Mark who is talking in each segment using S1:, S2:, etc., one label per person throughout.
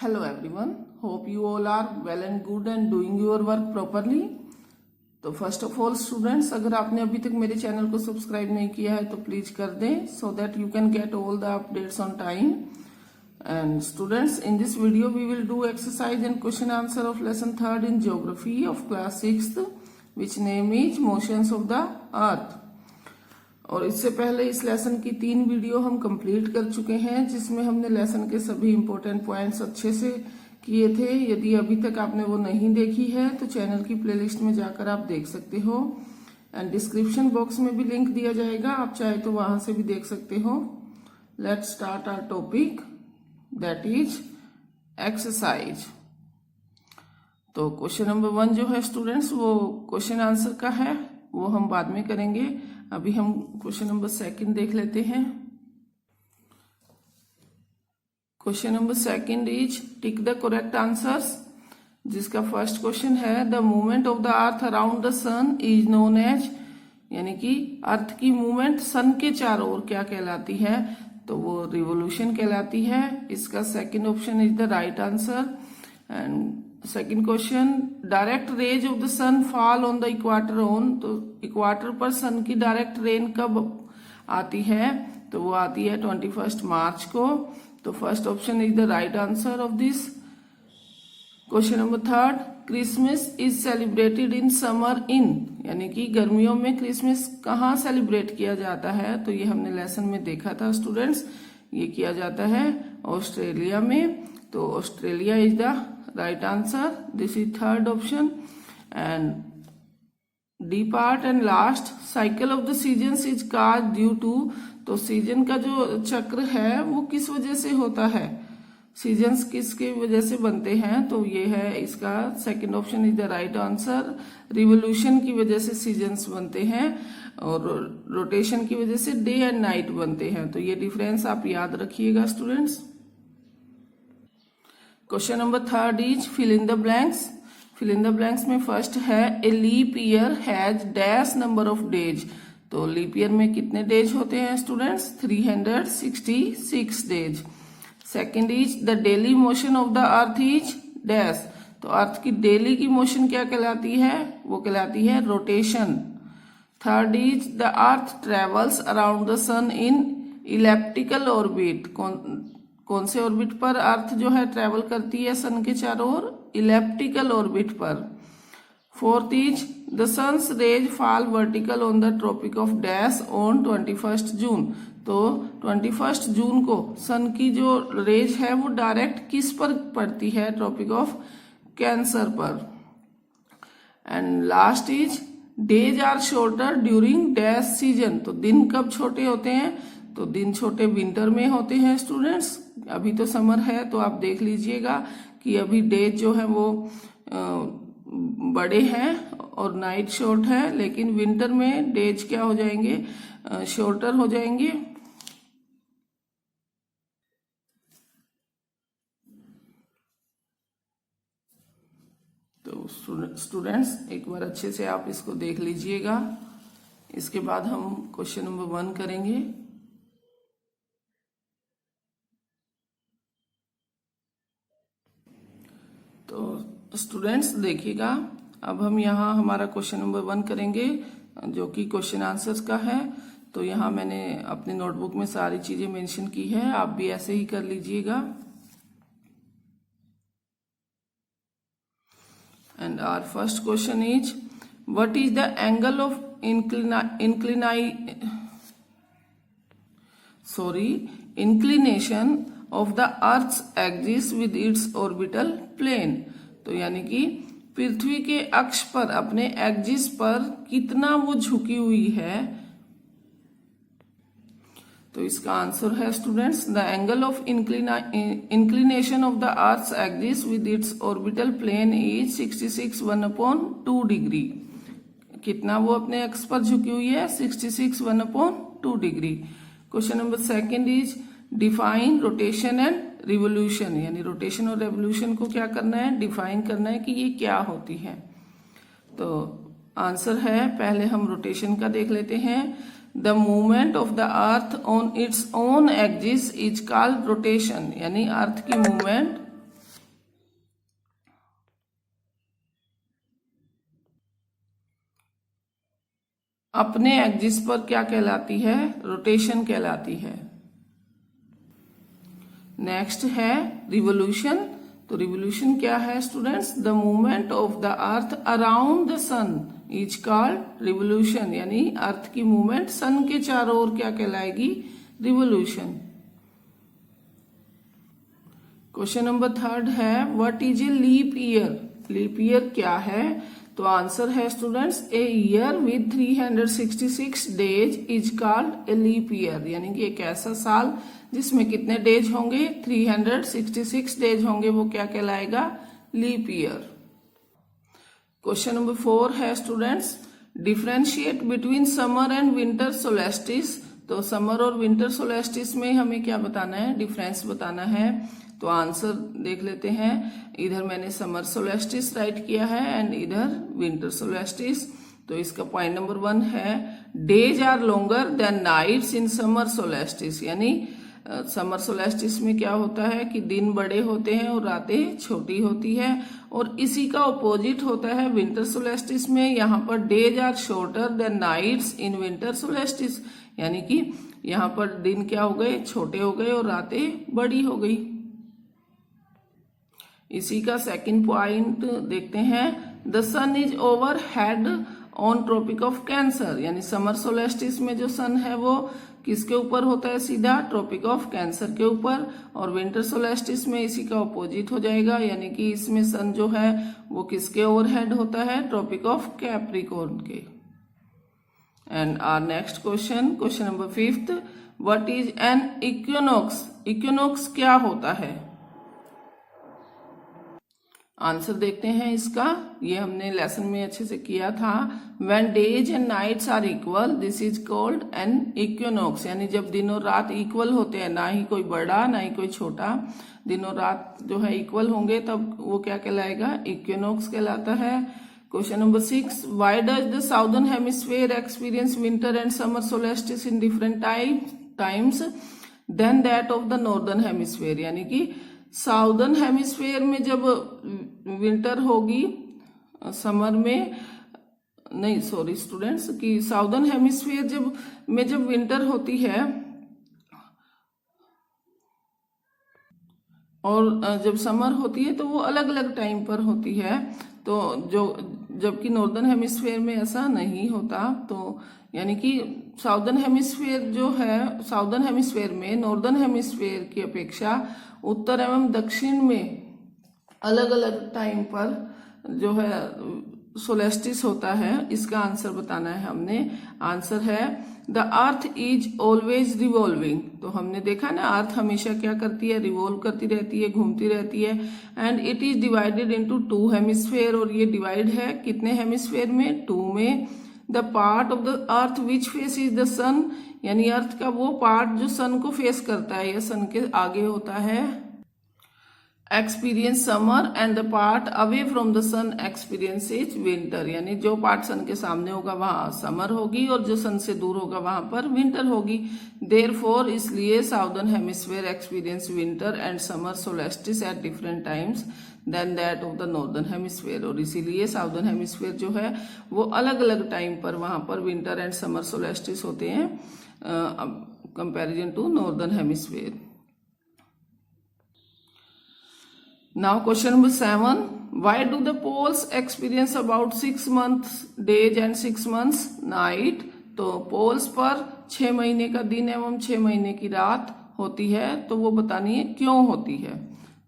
S1: Hello everyone, hope you all are well and good and doing your work properly. तो first of all students, अगर आपने अभी तक मेरे चैनल को सब्सक्राइब नहीं किया है तो प्लीज कर दें so that you can get all the updates on time. And students, in this video we will do exercise and question answer of lesson 3rd in geography of class 6th which name is motions of the earth. और इससे पहले इस lesson की 3 video हम complete कर चुके हैं जिसमें हमने लेसन के सभी इंपॉर्टेंट पॉइंट्स अच्छे से किए थे. यदि अभी तक आपने वो नहीं देखी है तो चैनल की प्लेलिस्ट में जाकर आप देख सकते हो एंड डिस्क्रिप्शन बॉक्स में भी लिंक दिया जाएगा, आप चाहे तो वहां से भी देख सकते हो. Let's start our topic that is exercise. तो क्वेश्चन नंबर 1 जो है स्टूडेंट्स वो क्वेश्चन आंसर का है, वो हम बाद में करेंगे. अभी हम क्वेश्चन नंबर 2 देख लेते हैं. Question number 2 is tick the correct answers, जिसका फर्स्ट क्वेश्चन है the movement of the earth around the sun is known as, यानी कि अर्थ की मूवमेंट सन के चारों ओर क्या कहलाती है, तो वो रिवोल्यूशन कहलाती है. इसका second option is the right answer. And second question, direct rays of the sun fall on the equator on, तो इक्वाटर पर सन की डायरेक्ट रेन कब आती है, तो वो आती है 21 मार्च को. तो first option is the right answer of this. Question number 3, Christmas is celebrated in summer in, यानी कि गर्मियों में क्रिसमस कहाँ सेलिब्रेट किया जाता है, तो ये हमने लेसन में देखा था स्टूडेंट्स. ये किया जाता है ऑस्ट्रेलिया में, तो Australia is the right answer. This is third option. And D part and last, cycle of the seasons is caused due to, तो सीजन का जो चक्र है वो किस वजह से होता है, सीजन्स किसके वजह से बनते हैं, तो ये है इसका second option is the right answer. Revolution की वजह से सीजन्स बनते हैं और रोटेशन की वजह से डे एंड नाइट बनते हैं. तो ये डिफरेंस आप याद रखिएगा students. Question number 3 is fill in the blanks. Fill in the blanks में फर्स्ट है a leap year has dash number of days, तो लीप ईयर में कितने डेज होते हैं students, 366 days. Second is the daily motion of the earth is dash, तो earth की daily की मोशन क्या कहलाती है, वो कहलाती है rotation. Third is the earth travels around the sun in elliptical orbit, कौन से ऑर्बिट पर अर्थ जो है ट्रेवल करती है सन के चारों ओर, इलेप्टिकल ऑर्बिट पर. Fourth is the sun's rays fall vertical on the tropic of dash on 21 June, तो 21 जून को सन की जो रेज है वो डायरेक्ट किस पर पड़ती है, ट्रॉपिक ऑफ कैंसर पर. And last is days are shorter during dash season, तो दिन कब छोटे होते हैं, तो दिन छोटे विंटर में होते हैं स्टूडेंट्स. अभी तो समर है तो आप देख लीजिएगा कि अभी डेज जो है वो बड़े हैं और नाइट शॉर्ट है, लेकिन विंटर में डेज क्या हो जाएंगे, शॉर्टर हो जाएंगे. तो स्टूडेंट्स एक बार अच्छे से आप इसको देख लीजिएगा. इसके बाद हम क्वेश्चन नंबर 1 करेंगे. तो स्टूडेंट्स देखिएगा, अब हम यहाँ हमारा क्वेश्चन नंबर 1 करेंगे जो कि क्वेश्चन आंसर्स का है. तो यहाँ मैंने अपनी नोटबुक में सारी चीजें मेंशन की है, आप भी ऐसे ही कर लीजिएगा. And our first question is what is the angle of inclination of the earth's axis with its orbital plane, तो यानी कि पृथ्वी के अक्ष पर अपने एक्सिस पर कितना वो झुकी हुई है. तो इसका आंसर है students the angle of inclination of the earth's axis with its orbital plane is 66 degree. कितना वो अपने अक्ष पर झुकी हुई है, 66 degree. Question number 2 is define rotation and revolution, यानी रोटेशन और रेवोल्यूशन को क्या करना है, डिफाइन करना है कि ये क्या होती है. तो आंसर है, पहले हम रोटेशन का देख लेते हैं. The movement of the earth on its own axis is called rotation, यानी अर्थ की मूवमेंट अपने एक्सिस पर क्या कहलाती है? रोटेशन कहलाती है। नेक्स्ट है रिवोल्यूशन। तो रिवोल्यूशन क्या है students? The movement of the earth around the sun is called revolution, यानी अर्थ की मूवमेंट सन के चारों ओर क्या कहलाएगी? रिवोल्यूशन। क्वेश्चन नंबर 3 है what is a leap year? Leap year क्या है? तो आंसर है students, a year with 366 days is called a leap year, यानी कि एक ऐसा साल जिसमें कितने डेज होंगे? 366 डेज होंगे, वो क्या कहलाएगा? Leap year. क्वेश्चन नंबर 4 है students, differentiate between summer and winter solstice. तो समर और विंटर सोलेस्टिस में हमें क्या बताना है? डिफरेंस बताना है। तो आंसर देख लेते हैं। इधर मैंने समर सोलेस्टिस राइट किया है एंड इधर विंटर सोलेस्टिस। तो इसका पॉइंट नंबर 1 है days are longer than nights in summer solstice, यानी समर सोलेस्टिस में क्या होता है कि दिन बड़े होते हैं और रातें छोटी होती है, और इसी का ऑपोजिट होता है विंटर सोलेस्टिस में। यहाँ पर days are shorter than nights in winter solstice, यानी कि यहाँ पर दिन क्या हो गए? छोटे हो गए और रातें बड़ी हो गई। इसी का सेकंड पॉइंट देखते हैं, the sun is overhead on tropic of cancer, यानी समर सोलेस्टिस में जो सन है वो किसके ऊपर होता है? सीधा ट्रॉपिक ऑफ कैंसर के ऊपर। और विंटर सोलेस्टिस में इसी का ऑपोजिट हो जाएगा, यानी कि इसमें सन जो है वो किसके ओवरहेड होता है? ट्रॉपिक ऑफ कैप्रिकॉर्न के। And our next question, question number 5, what is an equinox? Equinox क्या होता है? आंसर देखते हैं इसका। ये हमने लेसन में अच्छे से किया था। When days and nights are equal, this is called an equinox, यानी जब दिन और रात इक्वल होते हैं, ना ही कोई बड़ा ना ही कोई छोटा, दिन और रात जो है इक्वल होंगे, तब वो क्या कहलाएगा? इक्विनॉक्स कहलाता है। Question number 6, why does the southern hemisphere experience winter and summer solstice in different times than that of the northern hemisphere, यानी कि साउदर्न हेमिस्फीयर में जब विंटर होगी, समर में नहीं, सॉरी स्टूडेंट्स, कि साउदर्न हेमिस्फीयर जब विंटर होती है और जब समर होती है तो वो अलग अलग टाइम पर होती है। तो जबकि नॉर्दर्न हेमिस्फीयर में ऐसा नहीं होता। तो यानी कि साउदर्न हेमिस्फीयर जो है, साउदर्न हेमिस्फीयर में नॉर्दर्न हेमिस्फीयर की अपेक्षा उत्तर एवं दक्षिण में अलग अलग टाइम पर जो है सोलेस्टिस होता है। इसका आंसर बताना है हमने। आंसर है the earth is always revolving. तो हमने देखा ना, अर्थ हमेशा क्या करती है? रिवॉल्व करती रहती है, घूमती रहती है। And it is divided into 2 hemisphere, और ये डिवाइड है कितने हेमिस्फीयर में? 2 में। The part of the earth which face is the sun, यानी अर्थ का वो पार्ट जो सन को फेस करता है या सन के आगे होता है, experience summer, and the part away from the sun experiences winter, यानी जो पार्ट सन के सामने होगा वहां समर होगी और जो सन से दूर होगा वहां पर विंटर होगी। देयरफॉर, इसलिए southern hemisphere experience winter and summer solstice at different times than that of the northern hemisphere, और इसीलिए साउदर्न हेमिस्फीयर जो है वो अलग अलग टाइम पर वहां पर विंटर एंड समर सोलेस्टिस होते हैं comparison to northern hemisphere. Now question number 7, why do the poles experience about 6 months days and 6 months night? तो पोल्स पर 6 महीने का दिन एवं 6 महीने की रात होती है, तो वो बतानी है क्यों होती है।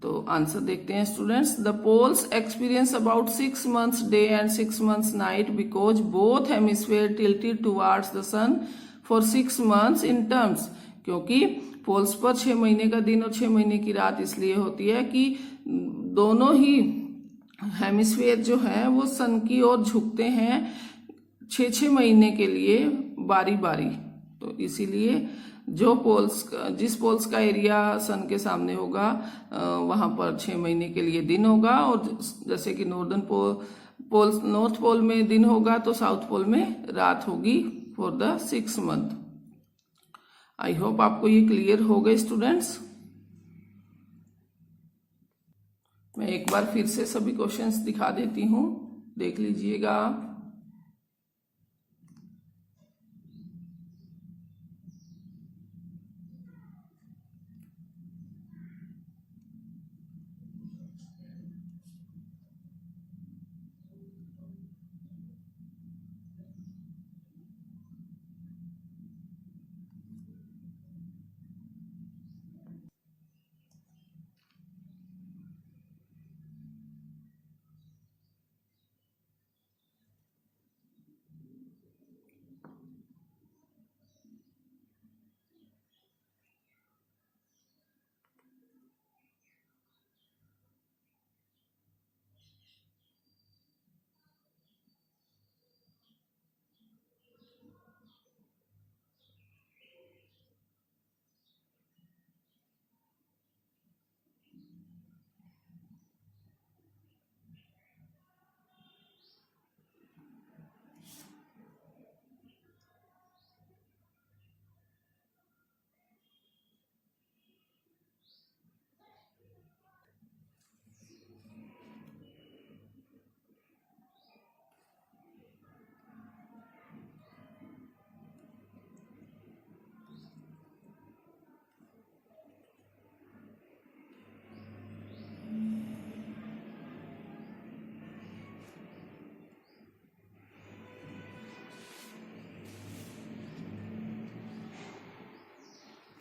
S1: तो आंसर देखते हैं students, the poles experience about 6 months day and 6 months night because both hemisphere tilted towards the sun for 6 months in terms, क्योंकि पोल्स पर 6 महीने का दिन और 6 महीने की रात इसलिए होती है कि दोनों ही हेमिस्फीयर जो है वो सन की ओर झुकते हैं 6-6 महीने के लिए बारी बारी। तो इसीलिए जिस पोल्स का एरिया सन के सामने होगा वहां पर 6 महीने के लिए दिन होगा, और जैसे कि नॉर्थ पोल में दिन होगा तो साउथ पोल में रात होगी for the 6 month। I hope आपको ये क्लियर हो गए स्टूडेंट्स। मैं एक बार फिर से सभी क्वेश्चंस दिखा देती हूं, देख लीजिएगा आप।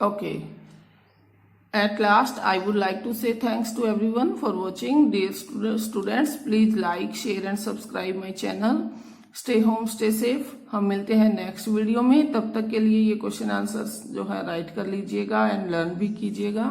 S1: Okay. At last, I would like to say thanks to everyone for watching. Dear students, please like, share and subscribe my channel. Stay home, stay safe. हम मिलते हैं नेक्स्ट वीडियो में. तब तक के लिए ये क्वेश्चन आंसर्स जो है राइट कर लीजिएगा एंड लर्न भी कीजिएगा.